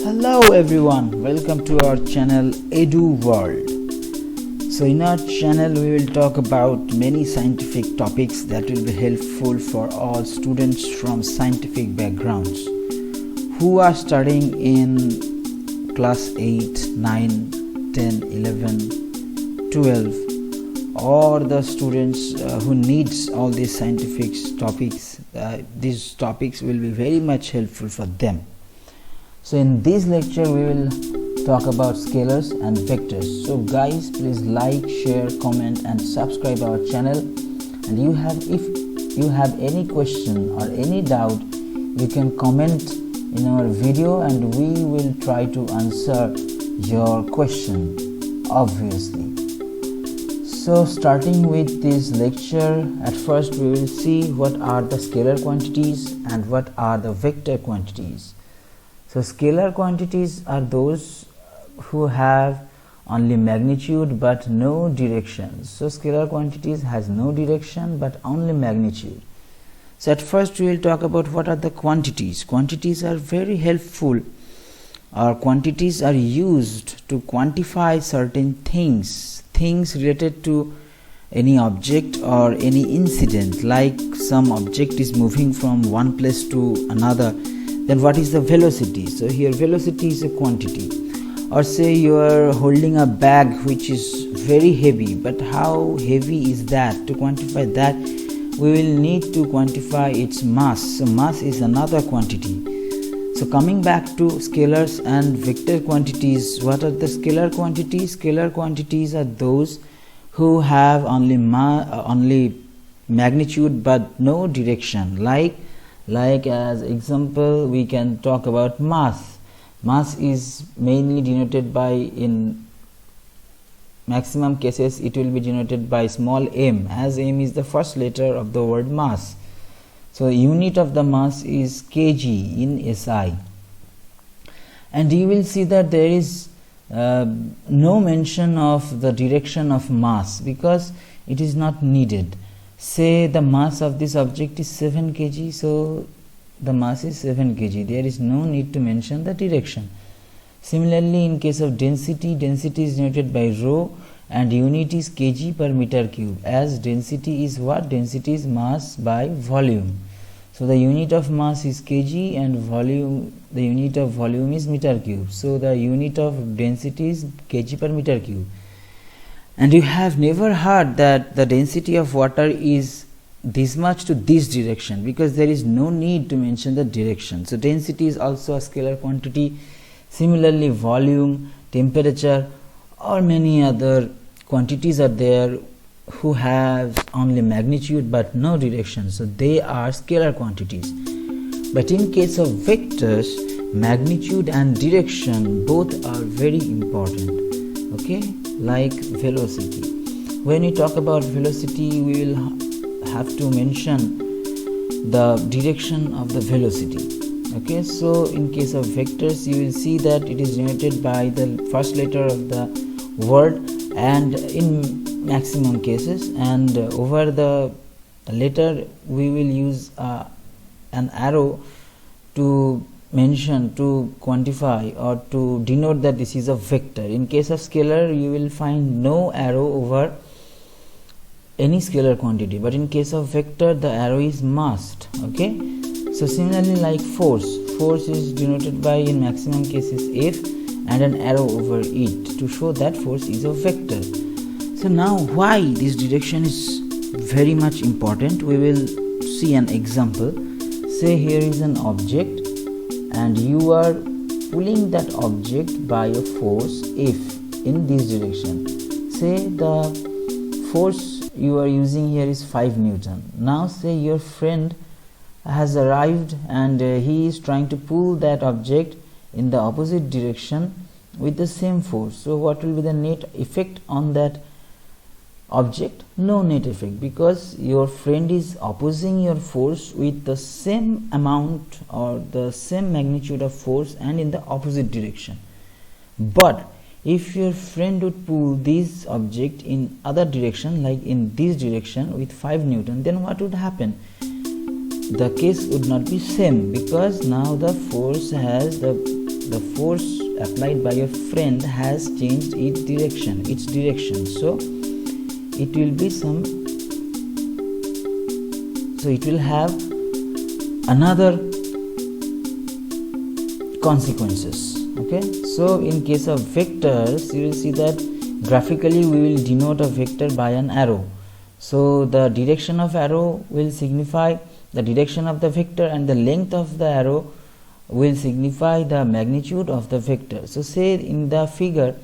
Hello everyone, welcome to our channel Edu World. So in our channel we will talk about many scientific topics that will be helpful for all students from scientific backgrounds who are studying in class 8, 9, 10, 11, 12, or the students who needs all these scientific topics. These topics will be very much helpful for them. So in this lecture we will talk about scalars and vectors. So guys, please like, share, comment and subscribe our channel. And if you have any question or any doubt, you can comment in our video and we will try to answer your question, obviously. So starting with this lecture, at first we will see what are the scalar quantities and what are the vector quantities. So scalar quantities are those who have only magnitude but no direction. So scalar quantities has no direction but only magnitude. So at first we will talk about what are the quantities. Quantities are very helpful, or quantities are used to quantify certain things related to any object or any incident. Like some object is moving from one place to another, then what is the velocity? So here velocity is a quantity. Or say you are holding a bag which is very heavy, but how heavy is that? To quantify that we will need to quantify its mass. So mass is another quantity. So coming back to scalars and vector quantities, what are the scalar quantities? Scalar quantities are those who have only magnitude but no direction. Like as example, we can talk about mass. Mass is mainly denoted by, in maximum cases it will be denoted by small m, as m is the first letter of the word mass. So unit of the mass is kg in SI. And you will see that there is no mention of the direction of mass because it is not needed. Say the mass of this object is 7 kg, so the mass is 7 kg. There is no need to mention the direction. Similarly, in case of density, density is denoted by rho and unit is kg per meter cube, as density is what? Density is mass by volume. So the unit of mass is kg and volume, the unit of volume is meter cube. So the unit of density is kg per meter cube. And you have never heard that the density of water is this much to this direction, because there is no need to mention the direction. So density is also a scalar quantity. Similarly, volume, temperature or many other quantities are there who have only magnitude but no direction. So they are scalar quantities. But in case of vectors, magnitude and direction both are very important. Okay, like velocity. When we talk about velocity, we will have to mention the direction of the velocity. Okay, so in case of vectors, you will see that it is denoted by the first letter of the word, and in maximum cases, and over the letter we will use an arrow to mention, to quantify or to denote that this is a vector. In case of scalar, you will find no arrow over any scalar quantity, but in case of vector the arrow is masked. Okay, so similarly, like force is denoted by, in maximum cases, F and an arrow over it to show that force is a vector. So now why this direction is very much important, we will see an example. Say here is an object and you are pulling that object by a force F in this direction. Say the force you are using here is 5 Newton. Now say your friend has arrived and he is trying to pull that object in the opposite direction with the same force. So what will be the net effect on that object? No net effect, because your friend is opposing your force with the same amount or the same magnitude of force and in the opposite direction. But if your friend would pull this object in other direction, like in this direction with 5 Newton, then what would happen? The case would not be same, because now the force has the the force applied by your friend has changed its direction, so it will be it will have another consequences. Okay, so in case of vectors, you will see that graphically we will denote a vector by an arrow. So the direction of arrow will signify the direction of the vector, and the length of the arrow will signify the magnitude of the vector. So say in the figure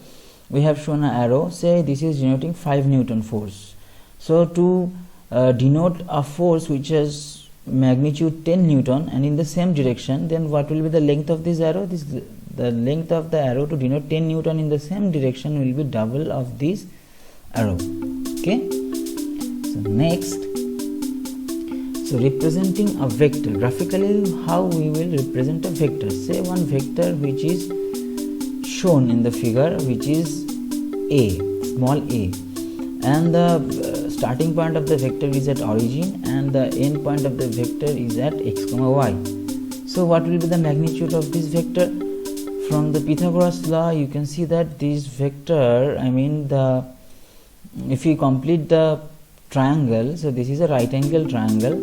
we have shown an arrow, say this is denoting 5 Newton force. So to denote a force which has magnitude 10 Newton and in the same direction, then what will be the length of this arrow? The length of the arrow to denote 10 Newton in the same direction will be double of this arrow. Okay, so next, so representing a vector graphically, how we will represent a vector? Say one vector which is shown in the figure, which is a, small a, and the starting point of the vector is at origin and the end point of the vector is at x, y. So what will be the magnitude of this vector? From the Pythagoras law, you can see that this vector, if you complete the triangle, so this is a right angle triangle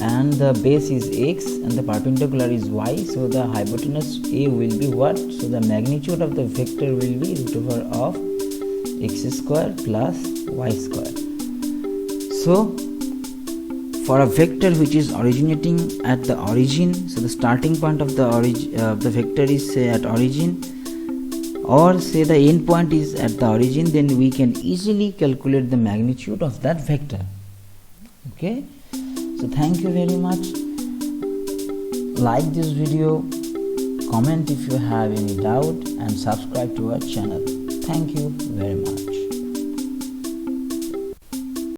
and the base is x and the perpendicular is y, so the hypotenuse a will be what? So the magnitude of the vector will be root over of x square plus y square. So for a vector which is originating at the origin, so the starting point of the vector is say at origin, or say the end point is at the origin, then we can easily calculate the magnitude of that vector. Okay, so thank you very much. Like this video, comment if you have any doubt, and subscribe to our channel. Thank you very much.